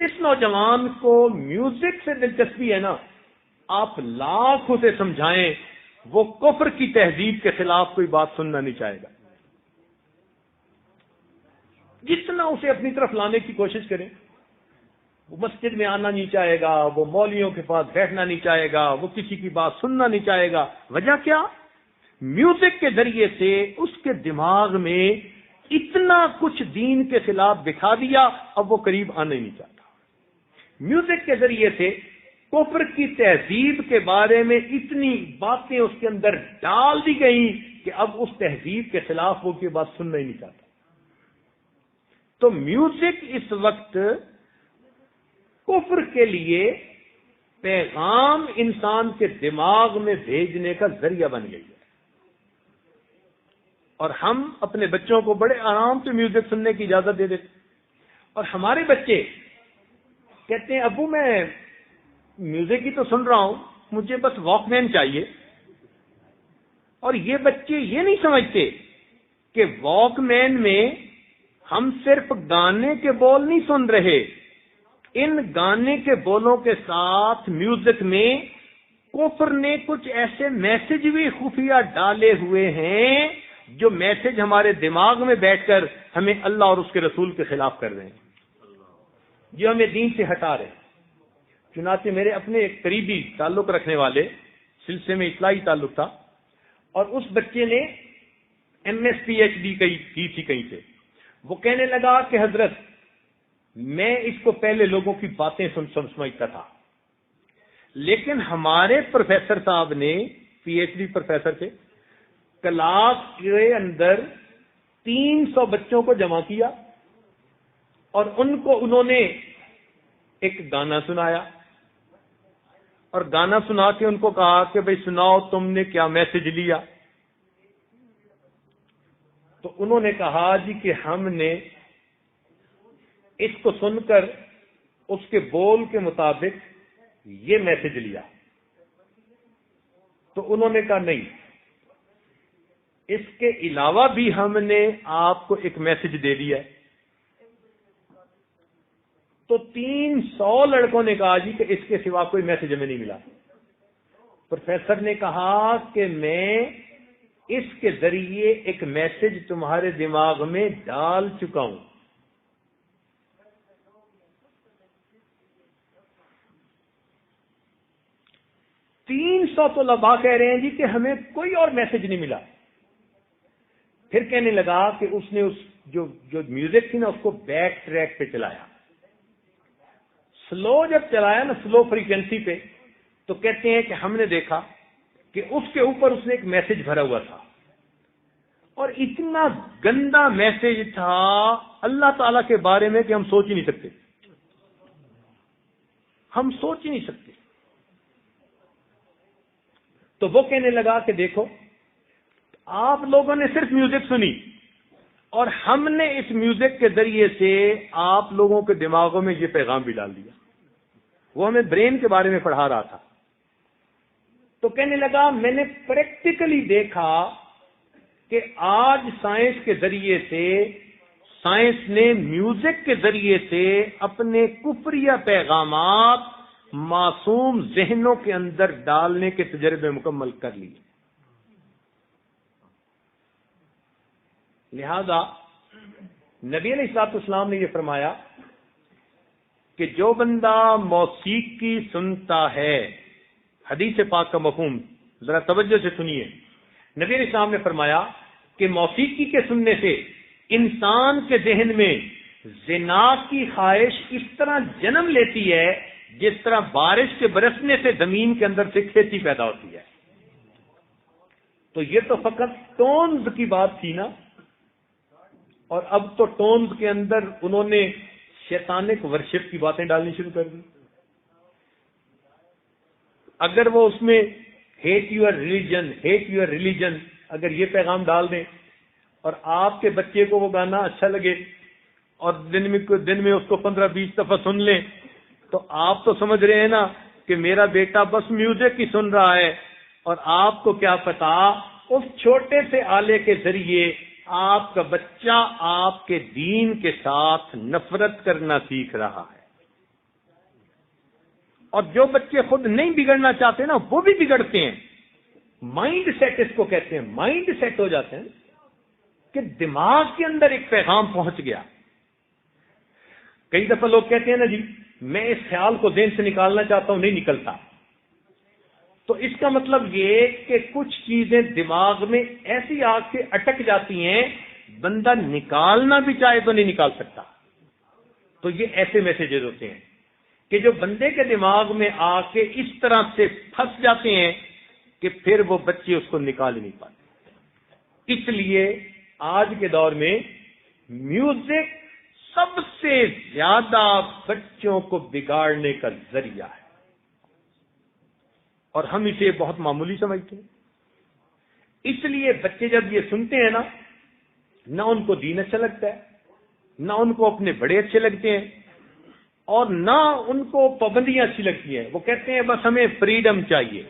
اس نوجوان کو میوزک سے دلچسپی ہے نا، آپ لاکھ اسے سمجھائیں، وہ کفر کی تہذیب کے خلاف کوئی بات سننا نہیں چاہے گا۔ جتنا اسے اپنی طرف لانے کی کوشش کریں، وہ مسجد میں آنا نہیں چاہے گا، وہ مولویوں کے پاس بیٹھنا نہیں چاہے گا، وہ کسی کی بات سننا نہیں چاہے گا۔ وجہ کیا؟ میوزک کے ذریعے سے اس کے دماغ میں اتنا کچھ دین کے خلاف دکھا دیا، اب وہ قریب آنا ہی نہیں چاہتا۔ میوزک کے ذریعے سے کفر کی تہذیب کے بارے میں اتنی باتیں اس کے اندر ڈال دی گئیں کہ اب اس تہذیب کے خلاف وہ کی بات سننا ہی نہیں چاہتا۔ تو میوزک اس وقت کفر کے لیے پیغام انسان کے دماغ میں بھیجنے کا ذریعہ بن گئی ہے، اور ہم اپنے بچوں کو بڑے آرام سے میوزک سننے کی اجازت دے دیتے، اور ہمارے بچے کہتے ہیں ابو میں میوزک ہی تو سن رہا ہوں، مجھے بس واک مین چاہیے۔ اور یہ بچے یہ نہیں سمجھتے کہ واک مین میں ہم صرف گانے کے بول نہیں سن رہے، ان گانے کے بولوں کے ساتھ میوزک میں کفر نے کچھ ایسے میسج بھی خفیہ ڈالے ہوئے ہیں جو میسج ہمارے دماغ میں بیٹھ کر ہمیں اللہ اور اس کے رسول کے خلاف کر رہے ہیں، جو ہمیں دین سے ہٹا رہے ہیں۔ چنانچہ میرے اپنے ایک قریبی تعلق رکھنے والے سلسلے میں اصلاحی تعلق تھا، اور اس بچے نے M S P H D کی تھی کہیں سے۔ وہ کہنے لگا کہ حضرت میں اس کو پہلے لوگوں کی باتیں سمجھتا تھا، لیکن ہمارے پروفیسر صاحب نے، پی ایچ ڈی پروفیسر تھے، کلاس کے اندر 300 بچوں کو جمع کیا اور انہوں نے ایک گانا سنایا، اور گانا سنا کے ان کو کہا کہ بھئی سناؤ تم نے کیا میسج لیا؟ تو انہوں نے کہا جی کہ ہم نے اس کو سن کر اس کے بول کے مطابق یہ میسج لیا۔ تو انہوں نے کہا نہیں، اس کے علاوہ بھی ہم نے آپ کو ایک میسج دے دیا ہے۔ تو 300 لڑکوں نے کہا جی کہ اس کے سوا کوئی میسج ہمیں نہیں ملا۔ پروفیسر نے کہا کہ میں اس کے ذریعے ایک میسج تمہارے دماغ میں ڈال چکا ہوں۔ تین سو طلباء کہہ رہے ہیں جی کہ ہمیں کوئی اور میسج نہیں ملا۔ پھر کہنے لگا کہ اس نے جو میوزک تھی نا اس کو بیک ٹریک پہ چلایا، سلو جب چلایا نا، سلو فریکوینسی پہ، تو کہتے ہیں کہ ہم نے دیکھا کہ اس کے اوپر اس نے ایک میسج بھرا ہوا تھا، اور اتنا گندا میسج تھا اللہ تعالی کے بارے میں کہ ہم سوچ ہی نہیں سکتے، ہم سوچ ہی نہیں سکتے۔ تو وہ کہنے لگا کہ دیکھو آپ لوگوں نے صرف میوزک سنی، اور ہم نے اس میوزک کے ذریعے سے آپ لوگوں کے دماغوں میں یہ پیغام بھی ڈال دیا۔ وہ ہمیں برین کے بارے میں پڑھا رہا تھا۔ تو کہنے لگا میں نے پریکٹیکلی دیکھا کہ آج سائنس کے ذریعے سے، سائنس نے میوزک کے ذریعے سے اپنے کفریہ پیغامات معصوم ذہنوں کے اندر ڈالنے کے تجربے مکمل کر لیے۔ لہذا نبی علیہ الصلوۃ والسلام نے یہ فرمایا کہ جو بندہ موسیقی سنتا ہے، حدیث پاک کا مفہوم ذرا توجہ سے سنیے، نبی علیہ السلام نے فرمایا کہ موسیقی کے سننے سے انسان کے ذہن میں زنا کی خواہش اس طرح جنم لیتی ہے جس طرح بارش کے برسنے سے زمین کے اندر سے کھیتی پیدا ہوتی ہے۔ تو یہ تو فقط ٹونز کی بات تھی نا، اور اب تو ٹونز کے اندر انہوں نے شیطانک ورشپ کی باتیں ڈالنی شروع کر دی۔ اگر وہ اس میں ہیٹ یور ریلیجن اگر یہ پیغام ڈال دیں، اور آپ کے بچے کو وہ گانا اچھا لگے اور دن میں اس کو 15-20 دفعہ سن لیں، تو آپ تو سمجھ رہے ہیں نا کہ میرا بیٹا بس میوزک ہی سن رہا ہے، اور آپ کو کیا پتا اس چھوٹے سے آلے کے ذریعے آپ کا بچہ آپ کے دین کے ساتھ نفرت کرنا سیکھ رہا ہے۔ اور جو بچے خود نہیں بگڑنا چاہتے نا وہ بھی بگڑتے ہیں. مائنڈ سیٹ اس کو کہتے ہیں. مائنڈ سیٹ ہو جاتے ہیں کہ دماغ کے اندر ایک پیغام پہنچ گیا. کئی دفعہ لوگ کہتے ہیں نا جی میں اس خیال کو ذہن سے نکالنا چاہتا ہوں، نہیں نکلتا. تو اس کا مطلب یہ کہ کچھ چیزیں دماغ میں ایسی آگ سے اٹک جاتی ہیں بندہ نکالنا بھی چاہے تو نہیں نکال سکتا. تو یہ ایسے میسیجز ہوتے ہیں کہ جو بندے کے دماغ میں آ کے اس طرح سے پھنس جاتے ہیں کہ پھر وہ بچے اس کو نکال ہی نہیں پاتے. اس لیے آج کے دور میں میوزک سب سے زیادہ بچوں کو بگاڑنے کا ذریعہ ہے اور ہم اسے بہت معمولی سمجھتے ہیں. اس لیے بچے جب یہ سنتے ہیں نا، نہ ان کو دین اچھا لگتا ہے، نہ ان کو اپنے بڑے اچھے لگتے ہیں، اور نہ ان کو پابندیاں اچھی لگتی ہیں. وہ کہتے ہیں بس ہمیں فریڈم چاہیے.